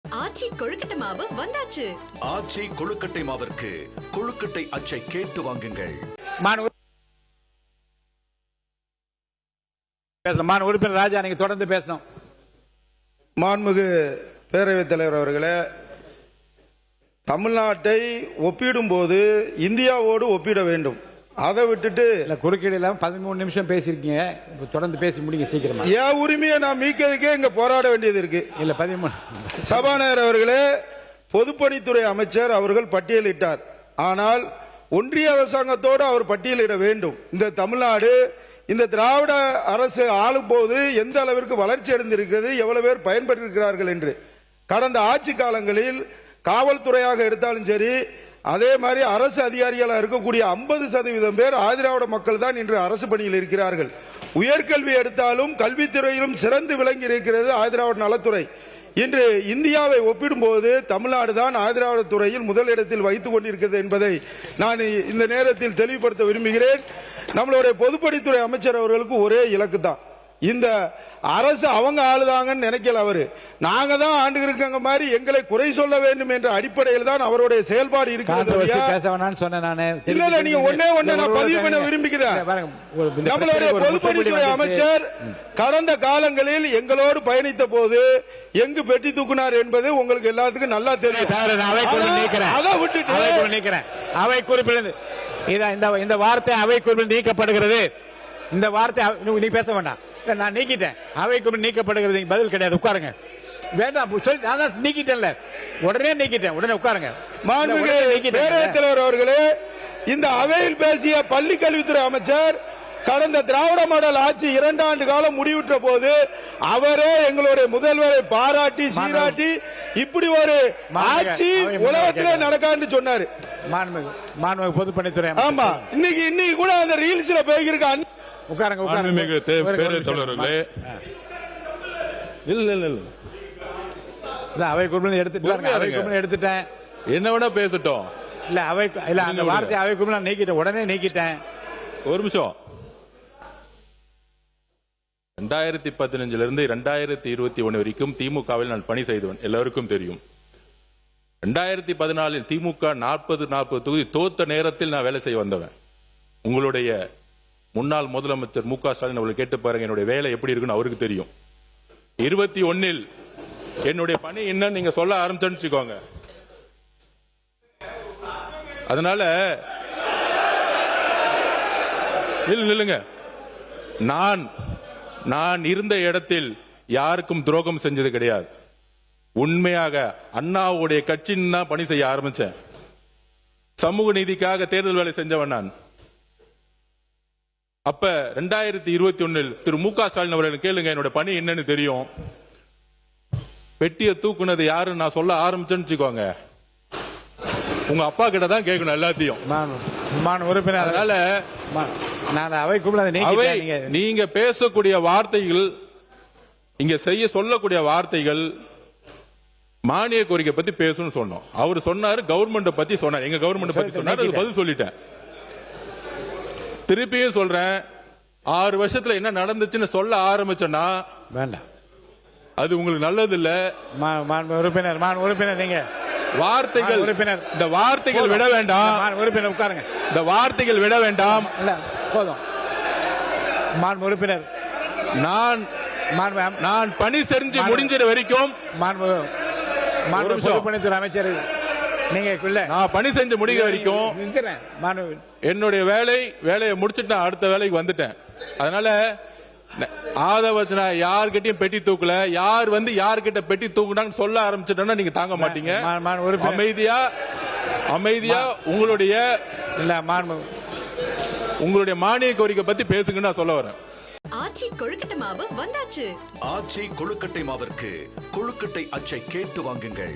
ஆச்சி கொழுக்கட்டை மாவு வந்தாச்சு. ஆச்சி கொழுக்கட்டை மாவிற்கு கொழுக்கட்டை அச்சை கேட்டு வாங்குங்கள். உறுப்பினர் ராஜா, நீங்க தொடர்ந்து பேசணும். மாண்புமிகு பேரவைத் தலைவர் அவர்களே, தமிழ்நாட்டை ஒப்பிடும் போது இந்தியாவோடு ஒப்பிட வேண்டும். அதை விட்டுட்டு குறுக்கீடு இல்லாம 13 நிமிஷம் பேசிருக்கீங்க. தொடர்ந்து பேசி முடிங்க சீக்கிரமா. என் உரிமையை நான் மீட்கிறதுக்கே இங்க போராட வேண்டியது இருக்கு. இல்ல 13. சபாநாயகர் அவர்களே, பொதுப்பணித்துறை அமைச்சர் அவர்கள் பட்டியலிட்டார். ஆனால் ஒன்றிய அரசாங்கத்தோடு அவர் பட்டியலிட வேண்டும். இந்த தமிழ்நாடு, இந்த திராவிட அரசு ஆளும் போது எந்த அளவிற்கு வளர்ச்சி அடைந்திருக்கிறது, எவ்வளவு பேர் பயன்பெற்றிருக்கிறார்கள் என்று. கடந்த ஆட்சி காலங்களில் காவல்துறையாக எடுத்தாலும் சரி, அதே மாதிரி அரசு அதிகாரிகளாக இருக்கக்கூடிய 50% பேர் ஆதிராவிட மக்கள் தான் இன்று அரசு பணியில் இருக்கிறார்கள். உயர்கல்வி எடுத்தாலும் கல்வித்துறையிலும் சிறந்து விளங்கி இருக்கிறது ஆதிராவிட நலத்துறை. இன்று இந்தியாவை ஒப்பிடும்போது தமிழ்நாடு தான் ஆதிராவிட துறையில் முதலிடத்தில் வைத்துக் கொண்டிருக்கிறது என்பதை நான் இந்த நேரத்தில் தெளிவுபடுத்த விரும்புகிறேன். நம்மளுடைய பொதுப்பணித்துறை அமைச்சர் அவர்களுக்கு ஒரே இலக்கு தான், இந்த அரசு அவங்க ஆளுதாங்கன்னு நினைக்கல. அவரு நாங்க தான் ஆண்டு இருக்காங்க மாதிரி எங்களை குறை சொல்ல வேண்டும் என்ற அடிப்படையில் தான் அவருடைய செயல்பாடு இருக்கிறது. இல்ல நீங்க ஒன்னே நான் பதிவு பண்ண விரும்புகிறேன். நம்மளுடைய பொதுப்பணித்துறை அமைச்சர் கடந்த காலங்களில் எங்களோடு பயணித்த போது எங்கு பெட்டி தூக்குனார் என்பது உங்களுக்கு எல்லாத்துக்கும் நல்லா தெரியும். அதை விட்டுட்டு அவை குறிப்பில் இந்த வார்த்தை அவை குறிப்பில் நீக்கப்படுகிறது. இந்த வார்த்தை நீ பேச வேண்டாம். நான் நீக்கிட்டேன். அவைக்கு நீக்கப்படுகிறது. பதில் கிடையாது. உட்காருங்க. வேண்டாம் சொல்லி நான் தான் நீக்கிட்டேன்ல, உடனே நீக்கிட்டேன். உடனே உட்காருங்க. மாண்புமிகு பேரவைத் தலைவர் அவர்களே, இந்த அவையில் பேசிய பள்ளி கல்வித்துறை அமைச்சர் கடந்த திராவிட மாடல் ஆட்சி 2 ஆண்டு காலம் முடிவுற்ற போது அவரே எங்களுடைய முதல்வரை பாராட்டி சீராட்டி இப்படி ஒரு ஆட்சி உலகத்திலே நடக்கான்னு சொன்னாரு. மாண்புமிகு பொதுப்பணித்துறை. ஆமா, இன்னைக்கு கூட அந்த ரீல்ஸ்ல போயிருக்க. உட்காருங்க. அவை குறிப்பில் எடுத்துட்டேன். என்ன வேணா பேசட்டும். இல்ல அவை இல்ல அந்த வார்த்தை அவை குறிப்பில் நீக்கிட்டேன். உடனே நீக்கிட்டேன். ஒரு நிமிஷம். 2015 2021 வரைக்கும் திமுகவில் நான் பணி செய்தவன், எல்லாருக்கும் தெரியும். 2014 திமுக 40 தொகுதி தோத்த நேரத்தில் நான் வேலை செய்ய வந்தவன். உங்களுடைய முன்னாள் முதலமைச்சர் மு.க. ஸ்டாலின் அவர்கள் கேட்டு பாருங்க, என்னுடைய வேலை எப்படி இருக்குன்னு அவருக்கு தெரியும். 21 என்னுடைய பணி என்னன்னு நீங்க சொல்ல ஆரம்பிச்சுக்கோங்க. அதனால இல்லைங்க, நான் இருந்த இடத்தில் யாருக்கும் துரோகம் செஞ்சது கிடையாது. உண்மையாக அண்ணாவுடைய கட்சின்னு தான் பணி செய்ய ஆரம்பிச்சேன். சமூக நீதிக்காக தேர்தல் வேலை செஞ்சவன் நான். அப்ப 2021 திரு மு.க. ஸ்டாலின் அவர்கள் கேளுங்க, என்னோட பணி என்னன்னு தெரியும். பெட்டியை தூக்குனது யாருன்னு நான் சொல்ல ஆரம்பிச்சேன்னு உங்க அப்பா கிட்ட தான் கேட்கணும் எல்லாத்தையும். அதனால நீங்க பேசக்கூடிய வார்த்தைகள், இங்க சொல்லக்கூடிய வார்த்தைகள் மானிய கோரிக்கை பத்தி பேசணும்னு சொன்னோம். அவர் சொன்னாரு கவர்மெண்ட் பத்தி சொன்னார், எங்க கவர்மெண்ட் பத்தி சொன்னாரு, பதில் சொல்லிட்டேன். திருப்பியும் சொல்றேன், 6 வருஷத்துல என்ன நடந்துச்சுன்னு சொல்ல ஆரம்பிச்சோன்னா வேண்டாம், அது உங்களுக்கு நல்லது இல்ல. உறுப்பினர் நீங்க வார்த்தைகள் இந்த வார்த்தைகள் விட வேண்டாம். உறுப்பினர் உட்காருங்க. இந்த வார்த்தைகள் விட வேண்டாம். போதும். உறுப்பினர் நான் பணி செஞ்சு முடிஞ்ச வரைக்கும் பொதுப்பணித்துறை அமைச்சர் நீங்க நான் பணி செஞ்சு முடிக்கிற வரைக்கும் என்னுடைய வேலையை முடிச்சுட்டு நான் அடுத்த வேலைக்கு வந்துட்டேன். அதனால ஆதவச்சனா யார்கிட்டயும் பெட்டி தூக்கல, யார் யார்கிட்ட பெட்டி தூக்குனான்னு சொல்ல ஆரம்பிச்சிட்டோம்னா நீங்க தாங்க மாட்டீங்க. அமைதியா உங்களுடைய மானிய கோரிக்கை பத்தி பேசுங்கன்னு நான் சொல்ல வரேன். ஆச்சி கொழுக்கட்டை மாவு வந்தாச்சு. ஆச்சி கொழுக்கட்டை மாவிற்கு கொழுக்கட்டை அச்சை கேட்டு வாங்குங்கள்.